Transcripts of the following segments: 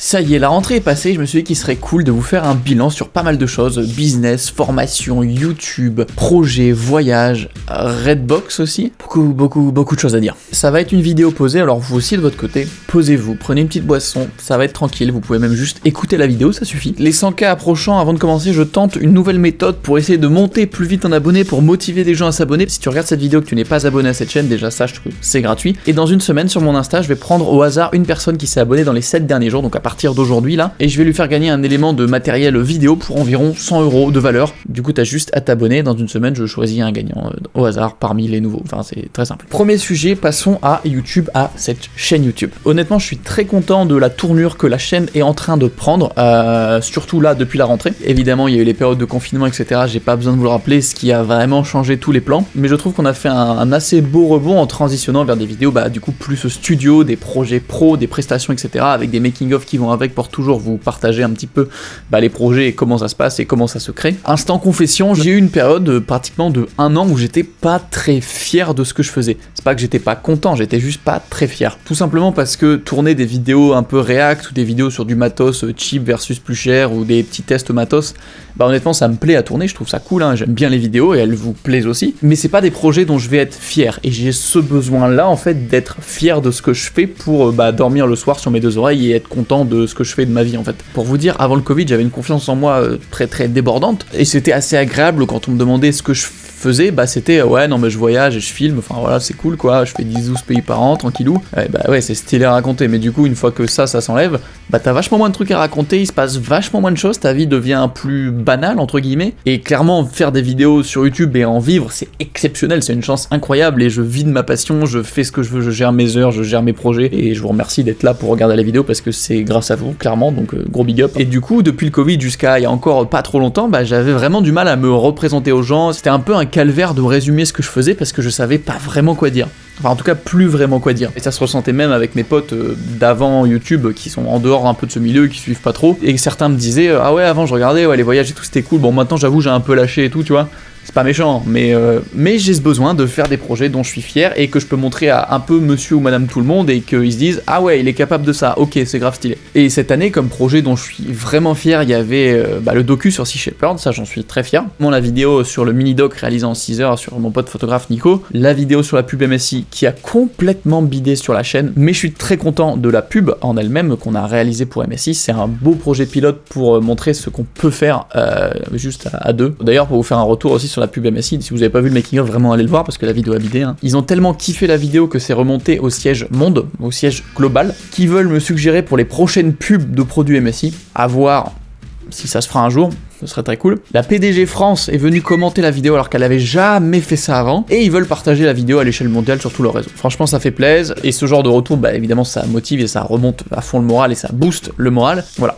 Ça y est, la rentrée est passée, je me suis dit qu'il serait cool de vous faire un bilan sur pas mal de choses, business, formation, YouTube, projet, voyage, Redbox aussi, beaucoup de choses à dire. Ça va être une vidéo posée, alors vous aussi de votre côté, posez-vous, prenez une petite boisson, ça va être tranquille, vous pouvez même juste écouter la vidéo, ça suffit. Les 100K approchant, avant de commencer, je tente une nouvelle méthode pour essayer de monter plus vite en abonnés, pour motiver des gens à s'abonner. Si tu regardes cette vidéo que tu n'es pas abonné à cette chaîne, déjà sache que c'est gratuit. Et dans une semaine sur mon Insta, je vais prendre au hasard une personne qui s'est abonnée dans les 7 derniers jours, donc à partir d'aujourd'hui là, et je vais lui faire gagner un élément de matériel vidéo pour environ 100 € de valeur. Du coup, t'as juste à t'abonner. Dans une semaine, je choisis un gagnant au hasard parmi les nouveaux. Enfin, c'est très simple. Premier sujet, passons à YouTube, à cette chaîne YouTube. Honnêtement, je suis très content de la tournure que la chaîne est en train de prendre, surtout là depuis la rentrée. Évidemment, il y a eu les périodes de confinement, etc. J'ai pas besoin de vous le rappeler, ce qui a vraiment changé tous les plans. Mais je trouve qu'on a fait un assez beau rebond en transitionnant vers des vidéos, du coup, plus studio, des projets pro, des prestations, etc. avec des making-of qui vont avec pour toujours vous partager un petit peu les projets et comment ça se passe et comment ça se crée. Instant confession, j'ai eu une période pratiquement de 1 an où j'étais pas très fier de ce que je faisais. C'est pas que j'étais pas content, j'étais juste pas très fier. Tout simplement parce que tourner des vidéos un peu React ou des vidéos sur du matos cheap versus plus cher ou des petits tests matos, honnêtement ça me plaît à tourner, je trouve ça cool, j'aime bien les vidéos et elles vous plaisent aussi, mais c'est pas des projets dont je vais être fier et j'ai ce besoin là en fait d'être fier de ce que je fais pour dormir le soir sur mes 2 oreilles et être content de ce que je fais de ma vie en fait. Pour vous dire, avant le Covid, j'avais une confiance en moi très débordante et c'était assez agréable quand on me demandait ce que je faisais, c'était ouais non mais je voyage et je filme, enfin voilà c'est cool quoi, je fais 10-12 pays par an tranquillou, ouais c'est stylé à raconter, mais du coup une fois que ça s'enlève, t'as vachement moins de trucs à raconter, il se passe vachement moins de choses, ta vie devient plus banale entre guillemets, et clairement faire des vidéos sur YouTube et en vivre c'est exceptionnel, c'est une chance incroyable et je vis de ma passion, je fais ce que je veux, je gère mes heures, je gère mes projets et je vous remercie d'être là pour regarder la vidéo parce que c'est grâce à vous clairement, donc gros big up. Et du coup depuis le Covid jusqu'à il y a encore pas trop longtemps, j'avais vraiment du mal à me représenter aux gens, c'était un peu un calvaire de résumer ce que je faisais parce que je savais pas vraiment quoi dire. Enfin en tout cas plus vraiment quoi dire. Et ça se ressentait même avec mes potes d'avant YouTube qui sont en dehors un peu de ce milieu, qui suivent pas trop. Et certains me disaient ah ouais avant je regardais les voyages et tout c'était cool. Bon maintenant j'avoue j'ai un peu lâché et tout tu vois. C'est pas méchant, mais j'ai ce besoin de faire des projets dont je suis fier et que je peux montrer à un peu monsieur ou madame tout le monde et qu'ils se disent ah ouais il est capable de ça, ok c'est grave stylé. Et cette année comme projet dont je suis vraiment fier, il y avait le docu sur Sea Shepherd, ça j'en suis très fier. La vidéo sur le mini-doc réalisé en 6 heures sur mon pote photographe Nico, la vidéo sur la pub MSI qui a complètement bidé sur la chaîne, mais je suis très content de la pub en elle-même qu'on a réalisée pour MSI, c'est un beau projet pilote pour montrer ce qu'on peut faire juste à deux. D'ailleurs pour vous faire un retour aussi sur la pub MSI, si vous avez pas vu le making of, vraiment allez le voir parce que la vidéo a bidé. Ils ont tellement kiffé la vidéo que c'est remonté au siège monde, au siège global, qui veulent me suggérer pour les prochaines pubs de produits MSI, à voir si ça se fera un jour, ce serait très cool. La PDG France est venue commenter la vidéo alors qu'elle avait jamais fait ça avant, et ils veulent partager la vidéo à l'échelle mondiale sur tout leur réseau. Franchement ça fait plaisir, et ce genre de retour, évidemment ça motive et ça remonte à fond le moral et ça booste le moral, voilà.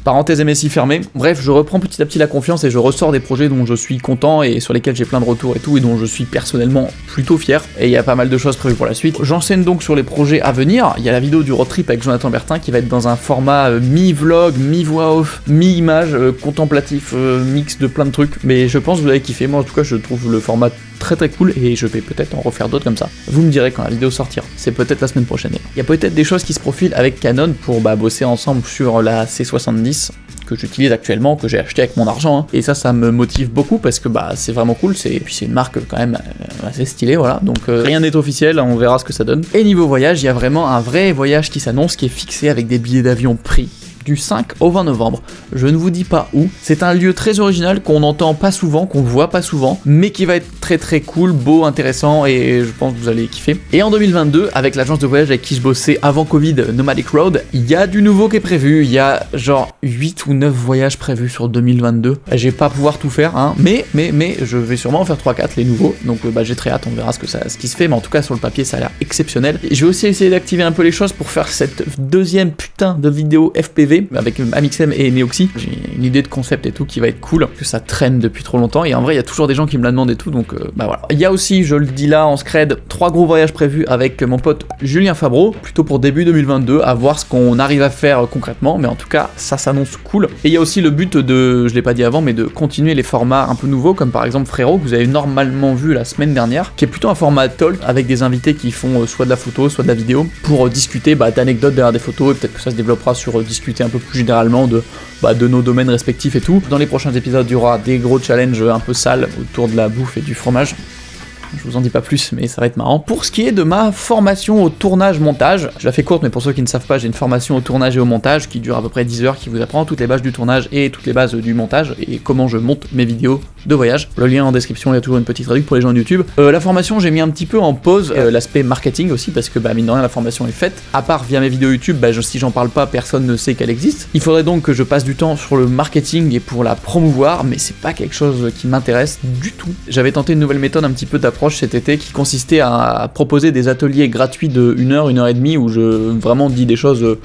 Parenthèse MSI fermée. Bref, je reprends petit à petit la confiance et je ressors des projets dont je suis content et sur lesquels j'ai plein de retours et tout et dont je suis personnellement plutôt fier. Et il y a pas mal de choses prévues pour la suite. J'enseigne donc sur les projets à venir. Il y a la vidéo du road trip avec Jonathan Bertin qui va être dans un format mi-vlog, mi-voix off, mi-image, contemplatif, mix de plein de trucs. Mais je pense que vous avez kiffé. Moi en tout cas, je trouve le format très cool et je vais peut-être en refaire d'autres comme ça. Vous me direz quand la vidéo sortira. C'est peut-être la semaine prochaine. Il y a peut-être des choses qui se profilent avec Canon pour bosser ensemble sur la C70 que j'utilise actuellement, que j'ai acheté avec mon argent, et ça me motive beaucoup parce que c'est vraiment cool, puis c'est une marque quand même assez stylée, voilà, donc rien n'est officiel, on verra ce que ça donne. Et niveau voyage, il y a vraiment un vrai voyage qui s'annonce, qui est fixé avec des billets d'avion pris du 5 au 20 novembre. Je ne vous dis pas où. C'est un lieu très original qu'on n'entend pas souvent, qu'on voit pas souvent, mais qui va être très cool, beau, intéressant et je pense que vous allez kiffer. Et en 2022, avec l'agence de voyage avec qui je bossais avant Covid, Nomadic Road, il y a du nouveau qui est prévu. Il y a genre 8 ou 9 voyages prévus sur 2022. Je vais pas pouvoir tout faire, mais je vais sûrement en faire 3-4 les nouveaux. Donc j'ai très hâte, on verra ce qui se fait, mais en tout cas sur le papier ça a l'air exceptionnel. Et je vais aussi essayer d'activer un peu les choses pour faire cette deuxième putain de vidéo FPV avec Amixem et Neoxy. J'ai une idée de concept et tout qui va être cool, que ça traîne depuis trop longtemps, et en vrai il y a toujours des gens qui me la demandent et tout, donc bah voilà. Il y a aussi, je le dis là en scred, 3 gros voyages prévus avec mon pote Julien Fabreau, plutôt pour début 2022, à voir ce qu'on arrive à faire concrètement, mais en tout cas ça s'annonce cool. Et il y a aussi le but de, je l'ai pas dit avant, mais de continuer les formats un peu nouveaux, comme par exemple Frérot, que vous avez normalement vu la semaine dernière, qui est plutôt un format talk, avec des invités qui font soit de la photo, soit de la vidéo, pour discuter d'anecdotes derrière des photos, et peut-être que ça se développera sur discuter un peu plus généralement de nos domaines respectifs et tout. Dans les prochains épisodes, il y aura des gros challenges un peu sales autour de la bouffe et du fromage. Je vous en dis pas plus, mais ça va être marrant. Pour ce qui est de ma formation au tournage-montage, je la fais courte, mais pour ceux qui ne savent pas, j'ai une formation au tournage et au montage qui dure à peu près 10 heures, qui vous apprend toutes les bases du tournage et toutes les bases du montage, et comment je monte mes vidéos de voyage. Le lien en description, il y a toujours une petite traduction pour les gens de YouTube. La formation, j'ai mis un petit peu en pause l'aspect marketing aussi, parce que mine de rien, la formation est faite. À part via mes vidéos YouTube, si j'en parle pas, personne ne sait qu'elle existe. Il faudrait donc que je passe du temps sur le marketing et pour la promouvoir, mais c'est pas quelque chose qui m'intéresse du tout. J'avais tenté une nouvelle méthode un petit peu d'approche cet été qui consistait à proposer des ateliers gratuits de 1 heure, 1 heure et demie où je vraiment dis des choses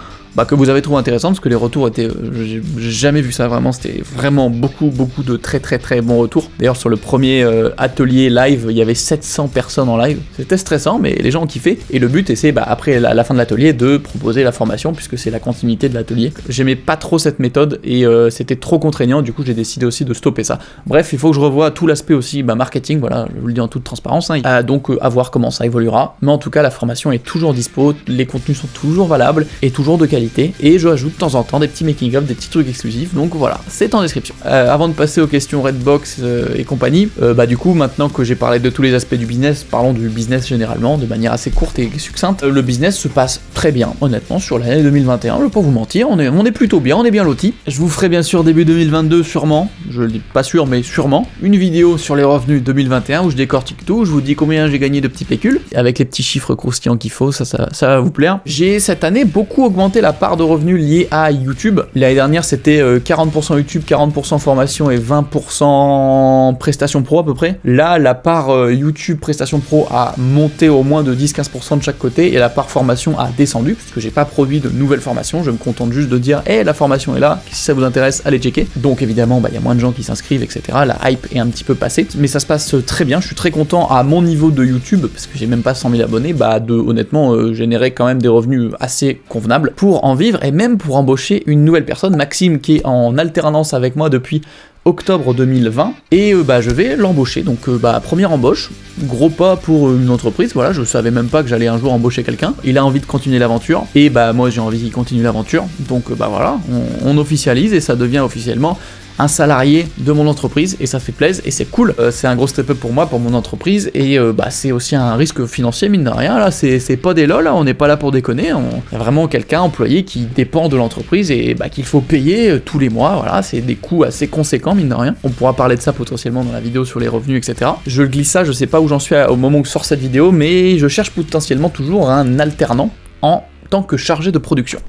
que vous avez trouvé intéressantes, parce que les retours étaient... j'ai jamais vu ça, vraiment, c'était vraiment beaucoup de très bons retours. D'ailleurs, sur le premier atelier live, il y avait 700 personnes en live. C'était stressant, mais les gens ont kiffé. Et le but, c'est après la fin de l'atelier, de proposer la formation, puisque c'est la continuité de l'atelier. J'aimais pas trop cette méthode, et c'était trop contraignant, du coup j'ai décidé aussi de stopper ça. Bref, il faut que je revoie tout l'aspect aussi marketing, voilà, je vous le dis en toute transparence, donc à voir comment ça évoluera. Mais en tout cas, la formation est toujours dispo, les contenus sont toujours valables, et toujours de qualité. Et je ajoute de temps en temps des petits making-of, des petits trucs exclusifs, donc voilà, c'est en description. Avant de passer aux questions Redbox et compagnie, du coup, maintenant que j'ai parlé de tous les aspects du business, parlons du business généralement, de manière assez courte et succincte. Le business se passe très bien, honnêtement, sur l'année 2021, je vais pas vous mentir, on est plutôt bien, on est bien lotis. Je vous ferai bien sûr début 2022, sûrement, je le dis pas sûr, mais sûrement, une vidéo sur les revenus 2021 où je décortique tout, je vous dis combien j'ai gagné de petits pécules, avec les petits chiffres croustillants qu'il faut, ça va vous plaire. J'ai cette année beaucoup augmenté la part de revenus liés à YouTube. L'année dernière, c'était 40% YouTube, 40% formation et 20% prestations pro à peu près. Là, la part YouTube prestations pro a monté au moins de 10-15% de chaque côté, et la part formation a descendu, puisque j'ai pas produit de nouvelles formations, je me contente juste de dire hey, la formation est là, si ça vous intéresse, allez checker. Donc évidemment, y a moins de gens qui s'inscrivent, etc. La hype est un petit peu passée, mais ça se passe très bien, je suis très content à mon niveau de YouTube, parce que j'ai même pas 100 000 abonnés, de honnêtement générer quand même des revenus assez convenables pour en vivre, et même pour embaucher une nouvelle personne, Maxime, qui est en alternance avec moi depuis octobre 2020, et je vais l'embaucher, donc première embauche, gros pas pour une entreprise, voilà, je savais même pas que j'allais un jour embaucher quelqu'un, il a envie de continuer l'aventure, et moi j'ai envie qu'il continue l'aventure, donc voilà, on officialise, et ça devient officiellement un salarié de mon entreprise, et ça fait plaisir, et c'est cool, c'est un gros step-up pour moi, pour mon entreprise, et c'est aussi un risque financier, mine de rien, là, c'est pas des lol, là, on n'est pas là pour déconner, il y a vraiment quelqu'un employé qui dépend de l'entreprise, et qu'il faut payer tous les mois, voilà, c'est des coûts assez conséquents, mine de rien, on pourra parler de ça potentiellement dans la vidéo sur les revenus, etc. Je glisse ça, je sais pas où j'en suis au moment où sort cette vidéo, mais je cherche potentiellement toujours un alternant en tant que chargé de production.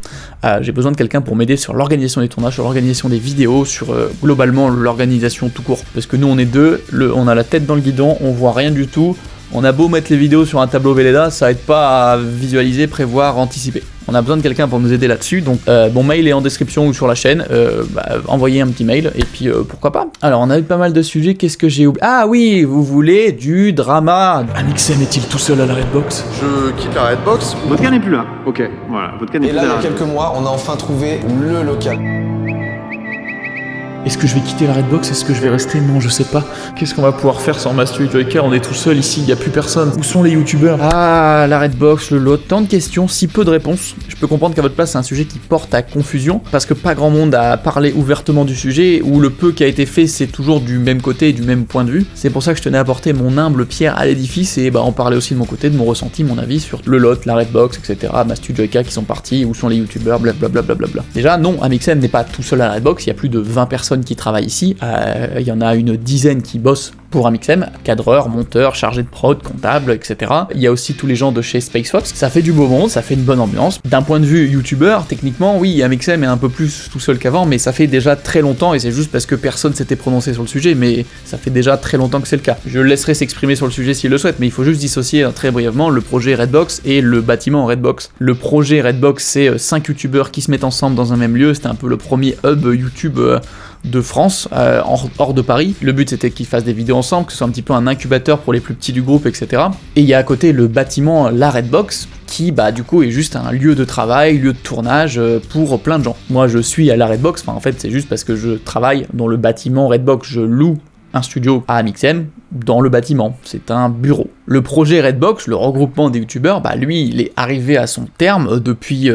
J'ai besoin de quelqu'un pour m'aider sur l'organisation des tournages, sur l'organisation des vidéos, sur globalement l'organisation tout court. Parce que nous on est deux, on a la tête dans le guidon, on voit rien du tout, on a beau mettre les vidéos sur un tableau Velleda, ça aide pas à visualiser, prévoir, anticiper. On a besoin de quelqu'un pour nous aider là-dessus, donc mon mail est en description ou sur la chaîne, envoyez un petit mail, et puis pourquoi pas. Alors on a eu pas mal de sujets, qu'est-ce que j'ai oublié? Ah oui, vous voulez du drama. Amixem est-il tout seul à la Redbox? Je quitte la Redbox. Vodka n'est plus là. Ok, voilà, Vodka n'est Et plus là, là. il y a quelques mois, on a enfin trouvé le local. Est-ce que je vais quitter la Redbox? Est-ce que je vais rester? Non, je sais pas. Qu'est-ce qu'on va pouvoir faire sans Mastu et Joyka? On est tout seul ici, il y a plus personne. Où sont les youtubeurs? Ah, la Redbox, le lot, tant de questions, si peu de réponses. Je peux comprendre qu'à votre place, c'est un sujet qui porte à confusion, parce que pas grand monde a parlé ouvertement du sujet, ou le peu qui a été fait, c'est toujours du même côté et du même point de vue. C'est pour ça que je tenais à apporter mon humble pierre à l'édifice, et en parler aussi de mon côté, de mon ressenti, mon avis sur le lot, la Redbox, etc. Mastu, Joyka qui sont partis, où sont les youtubeurs, blablabla. Déjà, non, Amixem n'est pas tout seul à la Redbox, il y a plus de 20 personnes qui travaillent ici, il y en a une dizaine qui bossent pour Amixem, cadreur, monteur, chargé de prod, comptable, etc. Il y a aussi tous les gens de chez SpaceFox, ça fait du beau monde, ça fait une bonne ambiance. D'un point de vue youtubeur, techniquement, oui, Amixem est un peu plus tout seul qu'avant, mais ça fait déjà très longtemps, et c'est juste parce que personne s'était prononcé sur le sujet, mais ça fait déjà très longtemps que c'est le cas. Je le laisserai s'exprimer sur le sujet s'il le souhaite, mais il faut juste dissocier très brièvement le projet Redbox et le bâtiment Redbox. Le projet Redbox, c'est 5 youtubeurs qui se mettent ensemble dans un même lieu, c'était un peu le premier hub YouTube de France, hors de Paris. Le but c'était qu'ils fassent des vidéos ensemble, que ce soit un petit peu un incubateur pour les plus petits du groupe, etc. Et il y a à côté le bâtiment, la Redbox, qui du coup est juste un lieu de travail, lieu de tournage pour plein de gens. Moi je suis à la Redbox, enfin en fait c'est juste parce que je travaille dans le bâtiment Redbox, je loue un studio à Amixem dans le bâtiment, c'est un bureau. Le projet Redbox, le regroupement des youtubeurs, lui il est arrivé à son terme depuis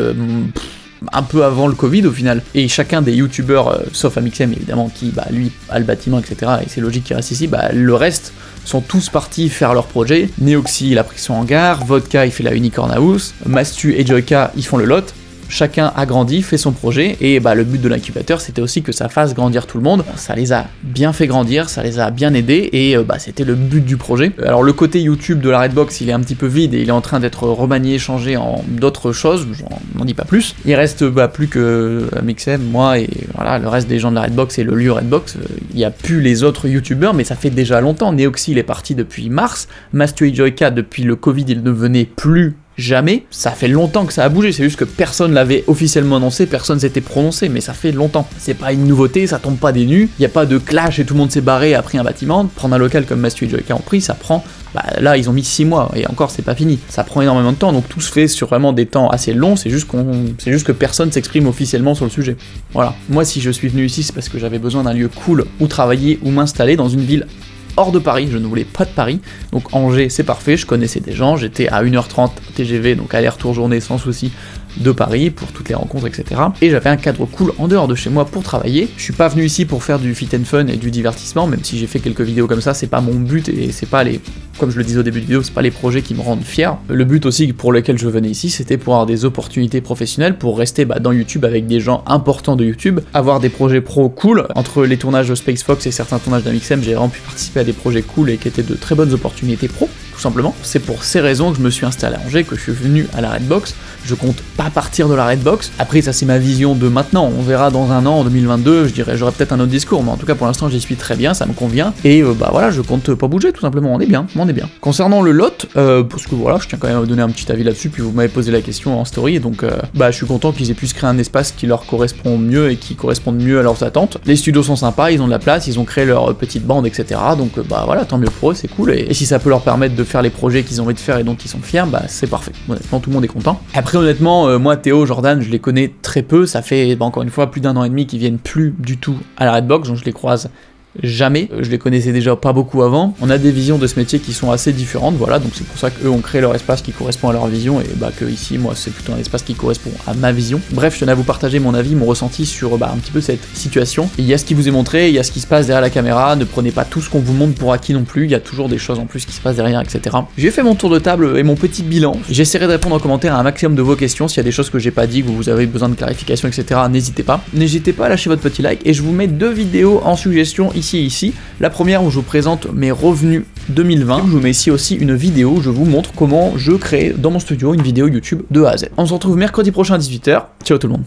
un peu avant le Covid au final, et chacun des youtubeurs, sauf Amixem évidemment, qui lui a le bâtiment, etc., et c'est logique qu'il reste ici, le reste sont tous partis faire leur projet. Neoxy il a pris son hangar, Vodka il fait la Unicorn House, Mastu et Joyka ils font le lot. Chacun a grandi, fait son projet, et le but de l'incubateur c'était aussi que ça fasse grandir tout le monde. Ça les a bien fait grandir, ça les a bien aidés, et c'était le but du projet. Alors le côté YouTube de la Redbox il est un petit peu vide et il est en train d'être remanié, changé en d'autres choses, j'en dis pas plus. Il reste plus que Amixem, moi et voilà, le reste des gens de la Redbox et le lieu Redbox. Il n'y a plus les autres youtubeurs, mais ça fait déjà longtemps. Neoxy il est parti depuis mars, Mastu et Joyka depuis le Covid il ne venait plus jamais. Ça fait longtemps que ça a bougé, c'est juste que personne l'avait officiellement annoncé, personne s'était prononcé, mais ça fait longtemps. C'est pas une nouveauté, ça tombe pas des nues, il y a pas de clash et tout le monde s'est barré et a pris un bâtiment. Prendre un local comme Mastu et Joyka ont pris, ça prend, là ils ont mis 6 mois, et encore c'est pas fini. Ça prend énormément de temps, donc tout se fait sur vraiment des temps assez longs, c'est juste que personne s'exprime officiellement sur le sujet. Voilà. Moi si je suis venu ici, c'est parce que j'avais besoin d'un lieu cool où travailler, où m'installer dans une ville hors de Paris, je ne voulais pas de Paris, donc Angers c'est parfait, je connaissais des gens, j'étais à 1h30 TGV, donc aller-retour journée sans souci de Paris pour toutes les rencontres, etc. Et j'avais un cadre cool en dehors de chez moi pour travailler. Je suis pas venu ici pour faire du fit and fun et du divertissement, même si j'ai fait quelques vidéos comme ça, c'est pas mon but et c'est pas les, comme je le disais au début de vidéo, c'est pas les projets qui me rendent fier. Le but aussi pour lequel je venais ici, c'était pour avoir des opportunités professionnelles, pour rester dans YouTube avec des gens importants de YouTube, avoir des projets pro cool. Entre les tournages de SpaceFox et certains tournages d'Amixem, j'ai vraiment pu participer à des projets cool et qui étaient de très bonnes opportunités pro, tout simplement. C'est pour ces raisons que je me suis installé à Angers, que je suis venu à la Redbox. Je compte pas partir de la Redbox. Après ça c'est ma vision de maintenant, on verra dans un an, en 2022, je dirais, j'aurai peut-être un autre discours, mais en tout cas pour l'instant j'y suis très bien, ça me convient, et voilà, je compte pas bouger tout simplement, on est bien. Concernant le lot, parce que voilà, je tiens quand même à donner un petit avis là-dessus, puis vous m'avez posé la question en story, et donc je suis content qu'ils aient pu se créer un espace qui leur correspond mieux et qui corresponde mieux à leurs attentes. Les studios sont sympas, ils ont de la place, ils ont créé leur petite bande, etc. Donc voilà, tant mieux pour eux, c'est cool, et si ça peut leur permettre de faire les projets qu'ils ont envie de faire et dont ils sont fiers, c'est parfait. Honnêtement, tout le monde est content. Après honnêtement, moi Théo, Jordan, je les connais très peu, ça fait encore une fois plus d'1 an et demi qu'ils viennent plus du tout à la Redbox, donc je les croise jamais, je les connaissais déjà pas beaucoup avant. On a des visions de ce métier qui sont assez différentes, voilà, donc c'est pour ça qu'eux ont créé leur espace qui correspond à leur vision, et que ici, moi, c'est plutôt un espace qui correspond à ma vision. Bref, je tenais à vous partager mon avis, mon ressenti sur un petit peu cette situation. Il y a ce qui vous est montré, il y a ce qui se passe derrière la caméra, ne prenez pas tout ce qu'on vous montre pour acquis non plus, il y a toujours des choses en plus qui se passent derrière, etc. J'ai fait mon tour de table et mon petit bilan, j'essaierai de répondre en commentaire à un maximum de vos questions, s'il y a des choses que j'ai pas dit, que vous avez besoin de clarification, etc., n'hésitez pas. N'hésitez pas à lâcher votre petit like, et je vous mets 2 vidéos en suggestion ici et ici. La première où je vous présente mes revenus 2020, je vous mets ici aussi une vidéo où je vous montre comment je crée dans mon studio une vidéo YouTube de A à Z. On se retrouve mercredi prochain à 18h, ciao tout le monde.